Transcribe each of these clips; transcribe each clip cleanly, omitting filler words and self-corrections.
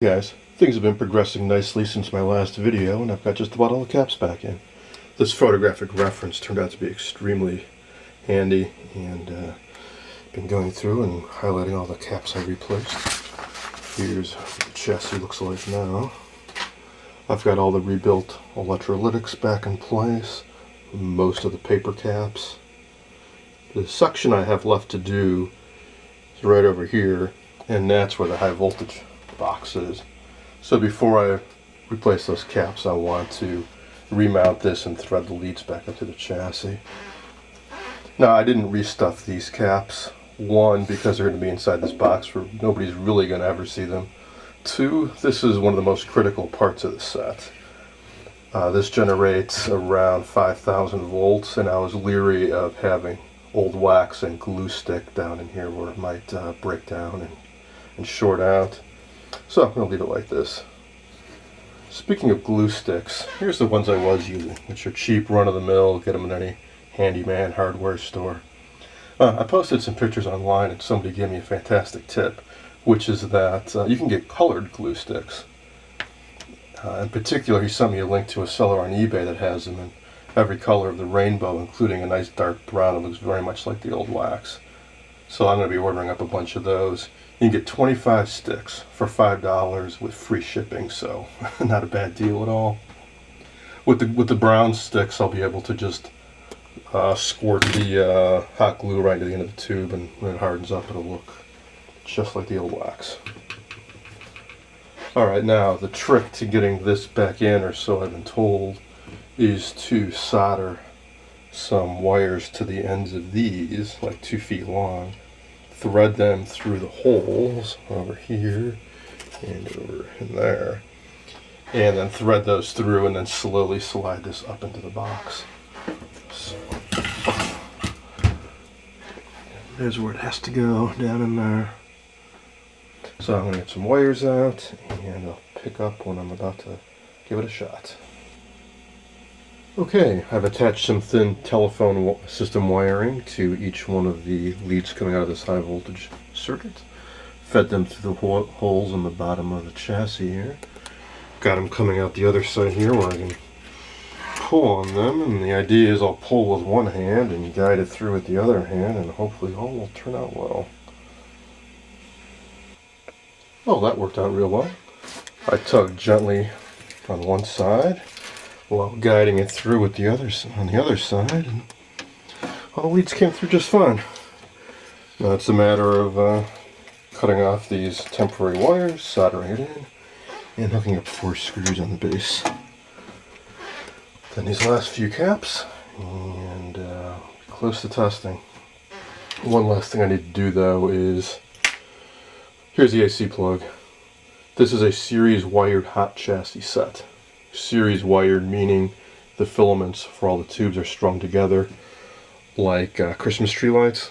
Guys, things have been progressing nicely since my last video, and I've got just about all the caps back in. This photographic reference turned out to be extremely handy, and been going through and highlighting all the caps I replaced. Here's what the chassis looks like now. I've got all the rebuilt electrolytics back in place, most of the paper caps. The section I have left to do is right over here, and that's where the high voltage box is. So before I replace those caps, I want to remount this and thread the leads back into the chassis. Now, I didn't restuff these caps. One, because they're going to be inside this box where nobody's really going to ever see them. Two, this is one of the most critical parts of the set. This generates around 5,000 volts, and I was leery of having old wax and glue stick down in here where it might break down and short out. So I'm going to leave it like this. Speaking of glue sticks, here's the ones I was using, which are cheap, run-of-the-mill, get them in any handyman hardware store. I posted some pictures online and somebody gave me a fantastic tip, which is that you can get colored glue sticks. In particular, he sent me a link to a seller on eBay that has them in every color of the rainbow, including a nice dark brown that looks very much like the old wax. So I'm going to be ordering up a bunch of those. You can get 25 sticks for $5 with free shipping, so not a bad deal at all. With the brown sticks, I'll be able to just squirt the hot glue right to the end of the tube, and when it hardens up, it'll look just like the old wax. Alright, now the trick to getting this back in, or so I've been told, is to solder some wires to the ends of these, like 2 feet long. Thread them through the holes over here and over in there, and then thread those through and then slowly slide this up into the box. So there's where it has to go, down in there. So I'm going to get some wires out and I'll pick up when I'm about to give it a shot. Okay, I've attached some thin telephone system wiring to each one of the leads coming out of this high voltage circuit. Fed them through the holes in the bottom of the chassis here. Got them coming out the other side here where I can pull on them, and the idea is I'll pull with one hand and guide it through with the other hand, and hopefully all will turn out well. Oh, that worked out real well. I tugged gently on one side while guiding it through with the others on the other side, and all the leads came through just fine. Now it's a matter of cutting off these temporary wires, soldering it in, and hooking up 4 screws on the base. Then these last few caps, and close to testing. One last thing I need to do though is, here's the AC plug. This is a series wired hot chassis set. Series wired meaning the filaments for all the tubes are strung together like Christmas tree lights.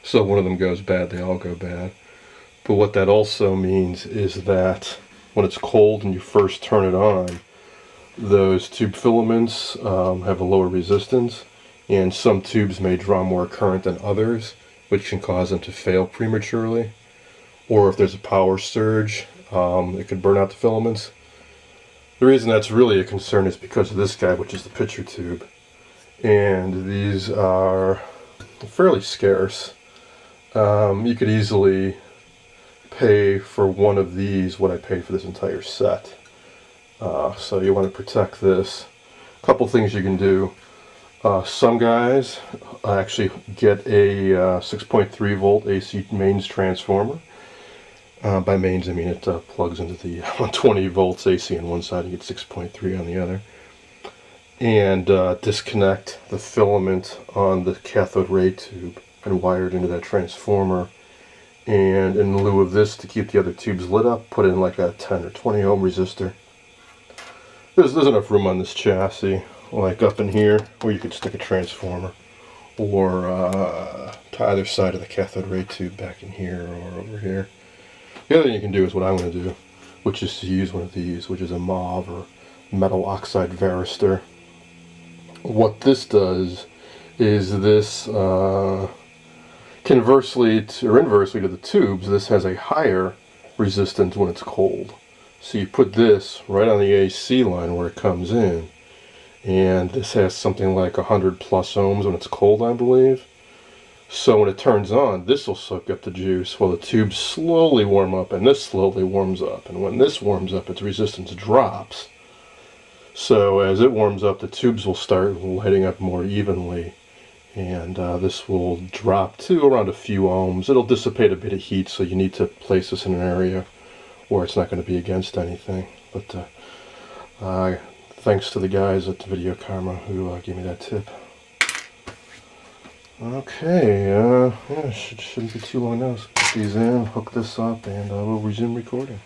So one of them goes bad, they all go bad. But what that also means is that when it's cold and you first turn it on, those tube filaments have a lower resistance, and some tubes may draw more current than others, which can cause them to fail prematurely. Or if there's a power surge, it could burn out the filaments. The reason that's really a concern is because of this guy, which is the picture tube. And these are fairly scarce. You could easily pay for one of these what I paid for this entire set. So you want to protect this. A couple things you can do. Some guys actually get a 6.3 volt AC mains transformer. By mains I mean it plugs into the 120 volts AC on one side and get 6.3 on the other. And disconnect the filament on the cathode ray tube and wire it into that transformer. And in lieu of this, to keep the other tubes lit up, put in like a 10 or 20 ohm resistor. There's enough room on this chassis, like up in here, where you could stick a transformer, or to either side of the cathode ray tube back in here or over here. The other thing you can do is what I'm going to do, which is to use one of these, which is a mauve or metal oxide varistor. What this does is this, conversely or inversely to the tubes, this has a higher resistance when it's cold. So you put this right on the AC line where it comes in, and this has something like 100 plus ohms when it's cold, I believe. So when it turns on, this will soak up the juice while the tubes slowly warm up, and this slowly warms up. And when this warms up, its resistance drops. So as it warms up, the tubes will start lighting up more evenly, and this will drop to around a few ohms. It'll dissipate a bit of heat, so you need to place this in an area where it's not going to be against anything. But thanks to the guys at the Video Karma who gave me that tip. Okay, yeah, shouldn't be too long now. Let's put these in, hook this up, and we'll resume recording.